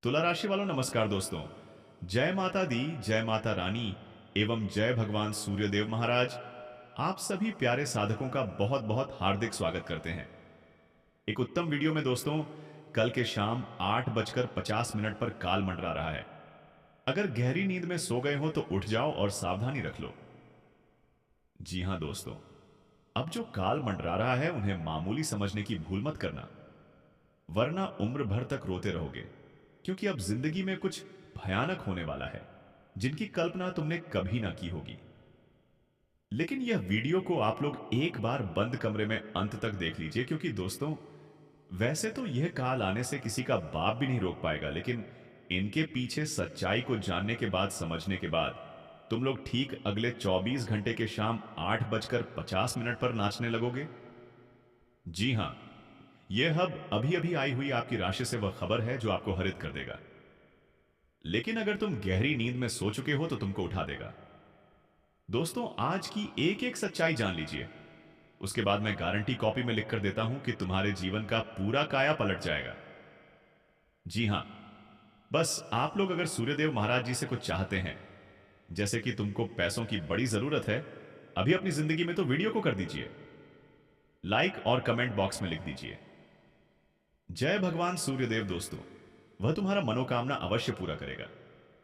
तुला राशि वालों नमस्कार दोस्तों। जय माता दी, जय माता रानी एवं जय भगवान सूर्यदेव महाराज। आप सभी प्यारे साधकों का बहुत बहुत हार्दिक स्वागत करते हैं एक उत्तम वीडियो में दोस्तों। कल के शाम 8:50 पर काल मंडरा रहा है। अगर गहरी नींद में सो गए हो तो उठ जाओ और सावधानी रख लो। जी हां दोस्तों, अब जो काल मंडरा रहा है उन्हें मामूली समझने की भूल मत करना, वरना उम्र भर तक रोते रहोगे। क्योंकि अब जिंदगी में कुछ भयानक होने वाला है जिनकी कल्पना तुमने कभी ना की होगी। लेकिन यह वीडियो को आप लोग एक बार बंद कमरे में अंत तक देख लीजिए, क्योंकि दोस्तों वैसे तो यह काल आने से किसी का बाप भी नहीं रोक पाएगा, लेकिन इनके पीछे सच्चाई को जानने के बाद, समझने के बाद तुम लोग ठीक अगले 24 घंटे के शाम 8:50 पर नाचने लगोगे। जी हां, यह अब अभी अभी आई हुई आपकी राशि से वह खबर है जो आपको हरित कर देगा। लेकिन अगर तुम गहरी नींद में सो चुके हो तो तुमको उठा देगा। दोस्तों, आज की एक एक सच्चाई जान लीजिए, उसके बाद मैं गारंटी कॉपी में लिखकर देता हूं कि तुम्हारे जीवन का पूरा काया पलट जाएगा। जी हां, बस आप लोग अगर सूर्यदेव महाराज जी से कुछ चाहते हैं, जैसे कि तुमको पैसों की बड़ी जरूरत है अभी अपनी जिंदगी में, तो वीडियो को कर दीजिए लाइक और कमेंट बॉक्स में लिख दीजिए जय भगवान सूर्यदेव। दोस्तों, वह तुम्हारा मनोकामना अवश्य पूरा करेगा,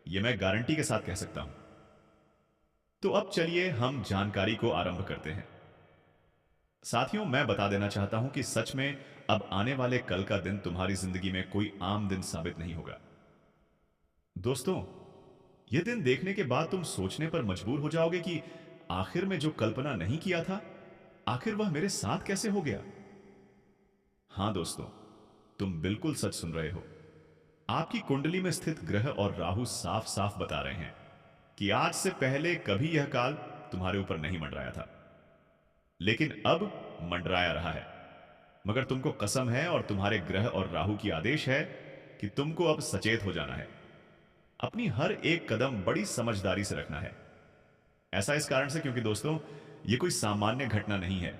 यह मैं गारंटी के साथ कह सकता हूं। तो अब चलिए हम जानकारी को आरंभ करते हैं। साथियों, मैं बता देना चाहता हूं कि सच में अब आने वाले कल का दिन तुम्हारी जिंदगी में कोई आम दिन साबित नहीं होगा। दोस्तों, यह दिन देखने के बाद तुम सोचने पर मजबूर हो जाओगे कि आखिर में जो कल्पना नहीं किया था, आखिर वह मेरे साथ कैसे हो गया। हां दोस्तों, तुम बिल्कुल सच सुन रहे हो। आपकी कुंडली में स्थित ग्रह और राहु साफ साफ बता रहे हैं कि आज से पहले कभी यह काल तुम्हारे ऊपर नहीं मंडराया था, लेकिन अब मंडराया रहा है। मगर तुमको कसम है और तुम्हारे ग्रह और राहु की आदेश है कि तुमको अब सचेत हो जाना है। अपनी हर एक कदम बड़ी समझदारी से रखना है। ऐसा इस कारण से क्योंकि दोस्तों, यह कोई सामान्य घटना नहीं है।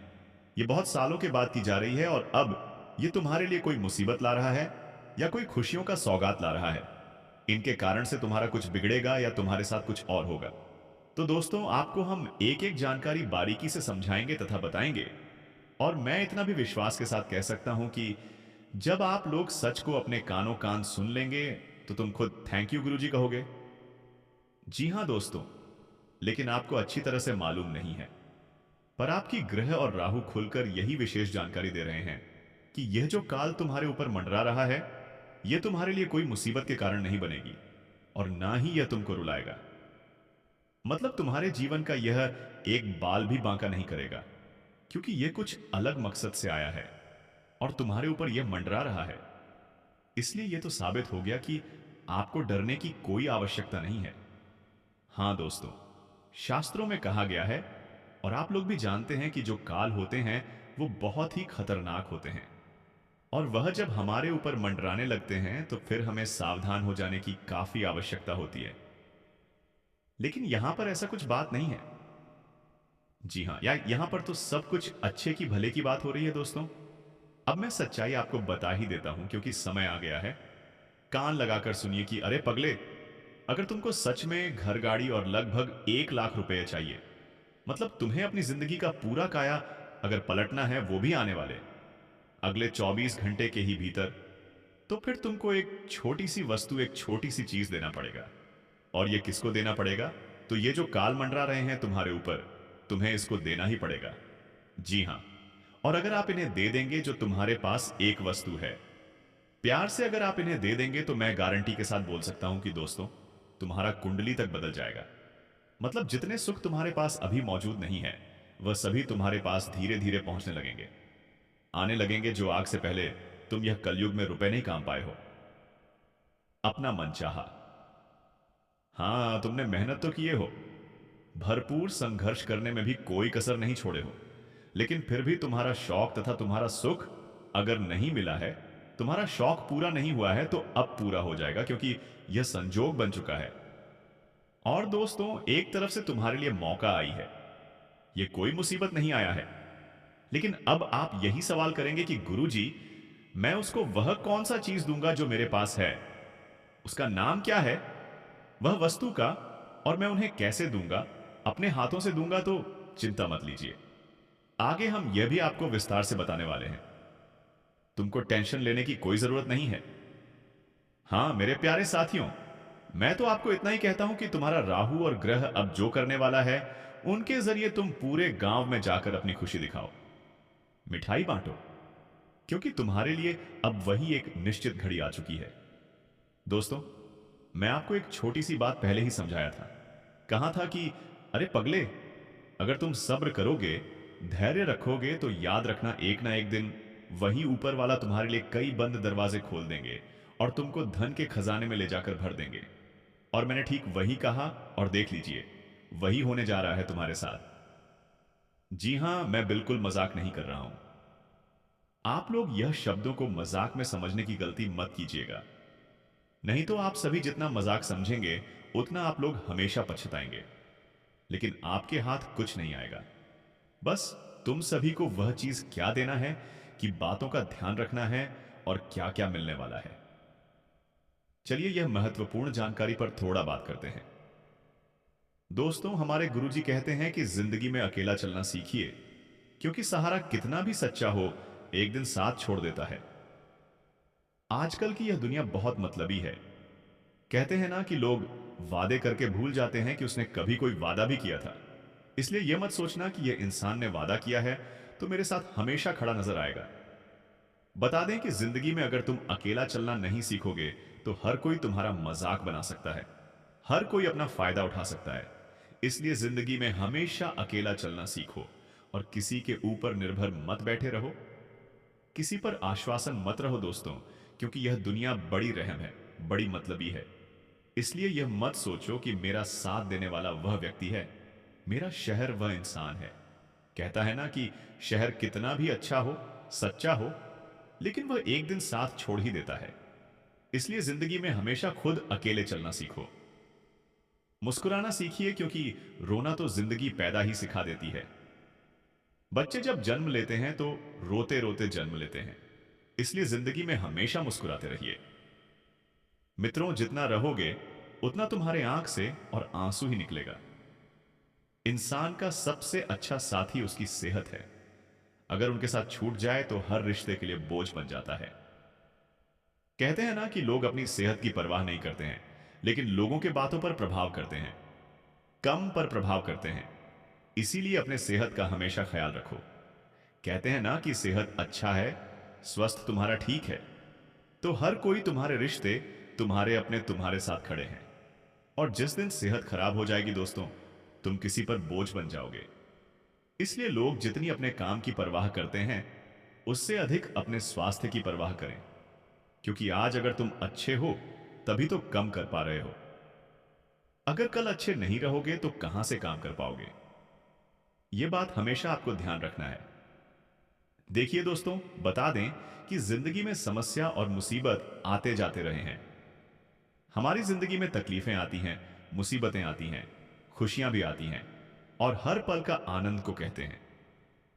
यह बहुत सालों के बाद की जा रही है और अब यह तुम्हारे लिए कोई मुसीबत ला रहा है या कोई खुशियों का सौगात ला रहा है। इनके कारण से तुम्हारा कुछ बिगड़ेगा या तुम्हारे साथ कुछ और होगा। तो दोस्तों, आपको हम एक एक जानकारी बारीकी से समझाएंगे तथा बताएंगे। और मैं इतना भी विश्वास के साथ कह सकता हूं कि जब आप लोग सच को अपने कानों कान सुन लेंगे तो तुम खुद थैंक यू गुरुजी कहोगे। जी हां दोस्तों, लेकिन आपको अच्छी तरह से मालूम नहीं है, पर आपकी ग्रह और राहु खुलकर यही विशेष जानकारी दे रहे हैं कि यह जो काल तुम्हारे ऊपर मंडरा रहा है, यह तुम्हारे लिए कोई मुसीबत के कारण नहीं बनेगी और ना ही यह तुमको रुलाएगा। मतलब तुम्हारे जीवन का यह एक बाल भी बांका नहीं करेगा, क्योंकि यह कुछ अलग मकसद से आया है और तुम्हारे ऊपर यह मंडरा रहा है। इसलिए यह तो साबित हो गया कि आपको डरने की कोई आवश्यकता नहीं है। हां दोस्तों, शास्त्रों में कहा गया है और आप लोग भी जानते हैं कि जो काल होते हैं वो बहुत ही खतरनाक होते हैं, और वह जब हमारे ऊपर मंडराने लगते हैं तो फिर हमें सावधान हो जाने की काफी आवश्यकता होती है। लेकिन यहां पर ऐसा कुछ बात नहीं है। जी हां, यहां पर तो सब कुछ अच्छे की भले की बात हो रही है दोस्तों। अब मैं सच्चाई आपको बता ही देता हूं, क्योंकि समय आ गया है। कान लगाकर सुनिए कि अरे पगले, अगर तुमको सच में घर, गाड़ी और लगभग 1 लाख रुपए चाहिए, मतलब तुम्हें अपनी जिंदगी का पूरा काया अगर पलटना है, वो भी आने वाले अगले 24 घंटे के ही भीतर, तो फिर तुमको एक छोटी सी वस्तु, एक छोटी सी चीज देना पड़ेगा। और ये किसको देना पड़ेगा? तो ये जो काल मंडरा रहे हैं तुम्हारे ऊपर, तुम्हें इसको देना ही पड़ेगा। जी हां, और अगर आप इन्हें दे देंगे, जो तुम्हारे पास एक वस्तु है, प्यार से अगर आप इन्हें दे देंगे, तो मैं गारंटी के साथ बोल सकता हूं कि दोस्तों, तुम्हारा कुंडली तक बदल जाएगा। मतलब जितने सुख तुम्हारे पास अभी मौजूद नहीं है, वह सभी तुम्हारे पास धीरे धीरे पहुंचने लगेंगे, आने लगेंगे, जो आग से पहले तुम यह कलयुग में रुपए नहीं काम पाए हो। अपना मन चाहा। हां, तुमने मेहनत तो किए हो, भरपूर संघर्ष करने में भी कोई कसर नहीं छोड़े हो, लेकिन फिर भी तुम्हारा शौक तथा तुम्हारा सुख अगर नहीं मिला है, तुम्हारा शौक पूरा नहीं हुआ है, तो अब पूरा हो जाएगा, क्योंकि यह संजोग बन चुका है। और दोस्तों, एक तरफ से तुम्हारे लिए मौका आई है, यह कोई मुसीबत नहीं आया है। लेकिन अब आप यही सवाल करेंगे कि गुरुजी, मैं उसको वह कौन सा चीज दूंगा जो मेरे पास है। उसका नाम क्या है, वह वस्तु का, और मैं उन्हें कैसे दूंगा, अपने हाथों से दूंगा, तो चिंता मत लीजिए। आगे हम यह भी आपको विस्तार से बताने वाले हैं। तुमको टेंशन लेने की कोई जरूरत नहीं है। हाँ मेरे प्यारे साथियों, मैं तो आपको इतना ही कहता हूं कि तुम्हारा राहु और ग्रह अब जो करने वाला है, उनके जरिए तुम पूरे गांव में जाकर अपनी खुशी दिखाओ, मिठाई बांटो, क्योंकि तुम्हारे लिए अब वही एक निश्चित घड़ी आ चुकी है। दोस्तों, मैं आपको एक छोटी सी बात पहले ही समझाया था। कहा था कि अरे पगले, अगर तुम सब्र करोगे, धैर्य रखोगे, तो याद रखना एक ना एक दिन वही ऊपर वाला तुम्हारे लिए कई बंद दरवाजे खोल देंगे और तुमको धन के खजाने में ले जाकर भर देंगे। और मैंने ठीक वही कहा, और देख लीजिए, वही होने जा रहा है तुम्हारे साथ। जी हां, मैं बिल्कुल मजाक नहीं कर रहा हूं। आप लोग यह शब्दों को मजाक में समझने की गलती मत कीजिएगा, नहीं तो आप सभी जितना मजाक समझेंगे उतना आप लोग हमेशा पछताएंगे। लेकिन आपके हाथ कुछ नहीं आएगा। बस तुम सभी को वह चीज क्या देना है कि बातों का ध्यान रखना है और क्या क्या मिलने वाला है। चलिए यह महत्वपूर्ण जानकारी पर थोड़ा बात करते हैं। दोस्तों, हमारे गुरुजी कहते हैं कि जिंदगी में अकेला चलना सीखिए, क्योंकि सहारा कितना भी सच्चा हो, एक दिन साथ छोड़ देता है। आजकल की यह दुनिया बहुत मतलबी है। कहते हैं ना कि लोग वादे करके भूल जाते हैं कि उसने कभी कोई वादा भी किया था। इसलिए यह मत सोचना कि यह इंसान ने वादा किया है तो मेरे साथ हमेशा खड़ा नजर आएगा। बता दें कि जिंदगी में अगर तुम अकेला चलना नहीं सीखोगे तो हर कोई तुम्हारा मजाक बना सकता है, हर कोई अपना फायदा उठा सकता है। इसलिए जिंदगी में हमेशा अकेला चलना सीखो और किसी के ऊपर निर्भर मत बैठे रहो, किसी पर आश्वासन मत रहो दोस्तों, क्योंकि यह दुनिया बड़ी रहम है, बड़ी मतलबी है। इसलिए यह मत सोचो कि मेरा साथ देने वाला वह व्यक्ति है, मेरा शहर वह इंसान है। कहता है ना कि शहर कितना भी अच्छा हो, सच्चा हो, लेकिन वह एक दिन साथ छोड़ ही देता है। इसलिए जिंदगी में हमेशा खुद अकेले चलना सीखो। मुस्कुराना सीखिए, क्योंकि रोना तो जिंदगी पैदा ही सिखा देती है। बच्चे जब जन्म लेते हैं तो रोते रोते जन्म लेते हैं। इसलिए जिंदगी में हमेशा मुस्कुराते रहिए। मित्रों, जितना रहोगे उतना तुम्हारे आंख से और आंसू ही निकलेगा। इंसान का सबसे अच्छा साथी उसकी सेहत है। अगर उनके साथ छूट जाए तो हर रिश्ते के लिए बोझ बन जाता है। कहते हैं ना कि लोग अपनी सेहत की परवाह नहीं करते हैं, लेकिन लोगों के बातों पर प्रभाव करते हैं, कम पर प्रभाव करते हैं। इसीलिए अपने सेहत का हमेशा ख्याल रखो। कहते हैं ना कि सेहत अच्छा है, स्वस्थ तुम्हारा ठीक है, तो हर कोई तुम्हारे रिश्ते, तुम्हारे अपने तुम्हारे साथ खड़े हैं। और जिस दिन सेहत खराब हो जाएगी दोस्तों, तुम किसी पर बोझ बन जाओगे। इसलिए लोग जितनी अपने काम की परवाह करते हैं, उससे अधिक अपने स्वास्थ्य की परवाह करें, क्योंकि आज अगर तुम अच्छे हो तभी तो कम कर पा रहे हो। अगर कल अच्छे नहीं रहोगे तो कहां से काम कर पाओगे। यह बात हमेशा आपको ध्यान रखना है। देखिए दोस्तों, बता दें कि जिंदगी में समस्या और मुसीबत आते जाते रहे हैं। हमारी जिंदगी में तकलीफें आती हैं, मुसीबतें आती हैं, खुशियां भी आती हैं, और हर पल का आनंद को कहते हैं,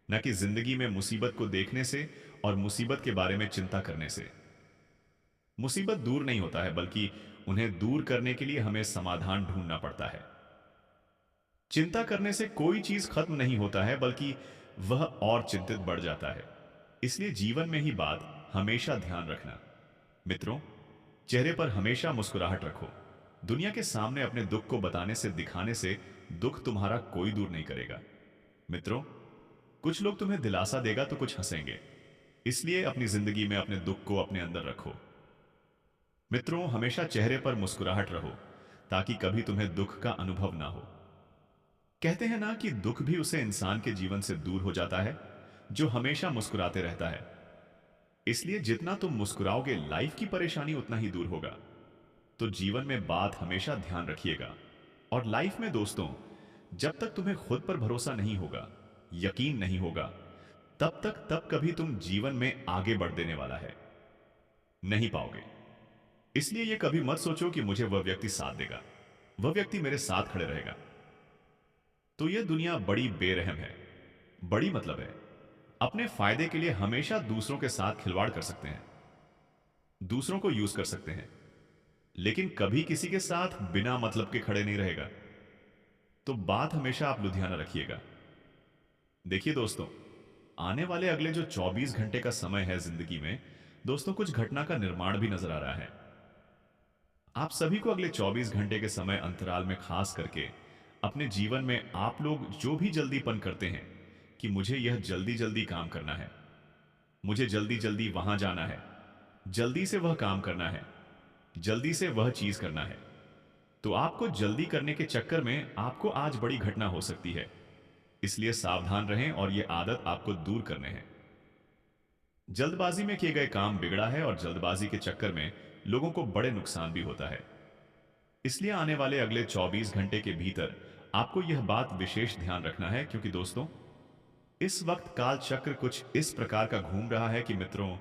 न कि जिंदगी में मुसीबत को देखने से और मुसीबत के बारे में चिंता करने से। मुसीबत दूर नहीं होता है, बल्कि उन्हें दूर करने के लिए हमें समाधान ढूंढना पड़ता है। चिंता करने से कोई चीज खत्म नहीं होता है, बल्कि वह और चिंतित बढ़ जाता है। इसलिए जीवन में ही बात हमेशा ध्यान रखना। मित्रों, चेहरे पर हमेशा मुस्कुराहट रखो। दुनिया के सामने अपने दुख को बताने से, दिखाने से दुख तुम्हारा कोई दूर नहीं करेगा। मित्रों, कुछ लोग तुम्हें दिलासा देगा तो कुछ हंसेंगे। इसलिए अपनी जिंदगी में अपने दुख को अपने अंदर रखो। मित्रों, हमेशा चेहरे पर मुस्कुराहट रहो, ताकि कभी तुम्हें दुख का अनुभव ना हो। कहते हैं ना कि दुख भी उसे इंसान के जीवन से दूर हो जाता है जो हमेशा मुस्कुराते रहता है। इसलिए जितना तुम मुस्कुराओगे, लाइफ की परेशानी उतना ही दूर होगा। तो जीवन में बात हमेशा ध्यान रखिएगा। और लाइफ में दोस्तों, जब तक तुम्हें खुद पर भरोसा नहीं होगा, यकीन नहीं होगा, तब कभी तुम जीवन में आगे बढ़ देने वाला है नहीं पाओगे। इसलिए यह कभी मत सोचो कि मुझे वह व्यक्ति साथ देगा, वह व्यक्ति मेरे साथ खड़े रहेगा। तो यह दुनिया बड़ी बेरहम है, बड़ी मतलब है। अपने फायदे के लिए हमेशा दूसरों के साथ खिलवाड़ कर सकते हैं, दूसरों को यूज कर सकते हैं। लेकिन कभी किसी के साथ बिना मतलब के खड़े नहीं रहेगा। तो बात हमेशा आप लुधियाना रखिएगा। देखिए दोस्तों, आने वाले अगले जो 24 घंटे का समय है जिंदगी में, दोस्तों कुछ घटना का निर्माण भी नजर आ रहा है। आप सभी को अगले 24 घंटे के समय अंतराल में खास करके अपने जीवन में आप लोग जो भी जल्दीपन करते हैं कि मुझे यह जल्दी जल्दी काम करना है, मुझे जल्दी जल्दी वहां जाना है, जल्दी से वह काम करना है, जल्दी से वह चीज करना है, तो आपको जल्दी करने के चक्कर में आपको आज बड़ी घटना हो सकती है। इसलिए सावधान रहें और यह आदत आपको दूर करने हैं। जल्दबाजी में किए गए काम बिगड़ा है और जल्दबाजी के चक्कर में लोगों को बड़े नुकसान भी होता है। इसलिए आने वाले अगले 24 घंटे के भीतर आपको यह बात विशेष ध्यान रखना है, क्योंकि दोस्तों इस वक्त काल चक्र कुछ इस प्रकार का घूम रहा है कि मित्रों,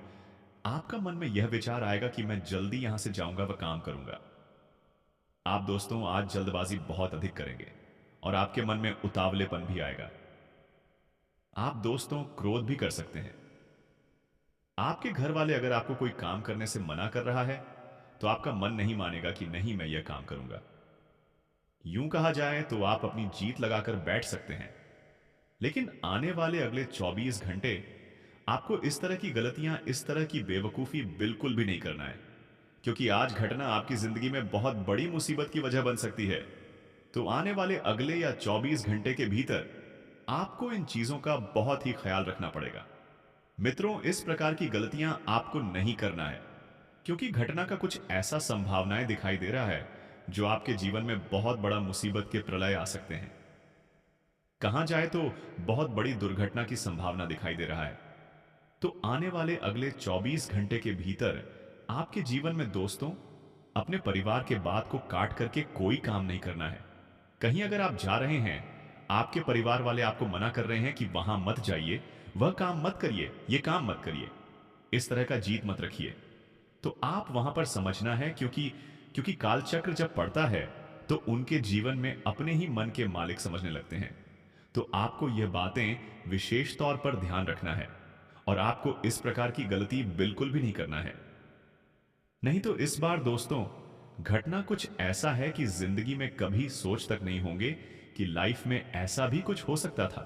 आपका मन में यह विचार आएगा कि मैं जल्दी यहां से जाऊंगा व काम करूंगा। आप दोस्तों आज जल्दबाजी बहुत अधिक करेंगे और आपके मन में उतावलेपन भी आएगा। आप दोस्तों क्रोध भी कर सकते हैं। आपके घर वाले अगर आपको कोई काम करने से मना कर रहा है तो आपका मन नहीं मानेगा कि नहीं मैं यह काम करूंगा। यूं कहा जाए तो आप अपनी जीत लगाकर बैठ सकते हैं, लेकिन आने वाले अगले 24 घंटे आपको इस तरह की गलतियां, इस तरह की बेवकूफी बिल्कुल भी नहीं करना है, क्योंकि आज घटना आपकी जिंदगी में बहुत बड़ी मुसीबत की वजह बन सकती है। तो आने वाले अगले या 24 घंटे के भीतर आपको इन चीजों का बहुत ही ख्याल रखना पड़ेगा। मित्रों, इस प्रकार की गलतियां आपको नहीं करना है, क्योंकि घटना का कुछ ऐसा संभावनाएं दिखाई दे रहा है जो आपके जीवन में बहुत बड़ा मुसीबत के प्रलय आ सकते हैं। कहा जाए तो बहुत बड़ी दुर्घटना की संभावना दिखाई दे रहा है। तो आने वाले अगले 24 घंटे के भीतर आपके जीवन में दोस्तों अपने परिवार के बात को काट करके कोई काम नहीं करना है। कहीं अगर आप जा रहे हैं, आपके परिवार वाले आपको मना कर रहे हैं कि वहां मत जाइए, वह काम मत करिए, यह काम मत करिए, इस तरह का जीत मत रखिए, तो आप वहां पर समझना है, क्योंकि क्योंकि कालचक्र जब पड़ता है तो उनके जीवन में अपने ही मन के मालिक समझने लगते हैं। तो आपको यह बातें विशेष तौर पर ध्यान रखना है और आपको इस प्रकार की गलती बिल्कुल भी नहीं करना है। नहीं तो इस बार दोस्तों घटना कुछ ऐसा है कि जिंदगी में कभी सोच तक नहीं होंगे कि लाइफ में ऐसा भी कुछ हो सकता था।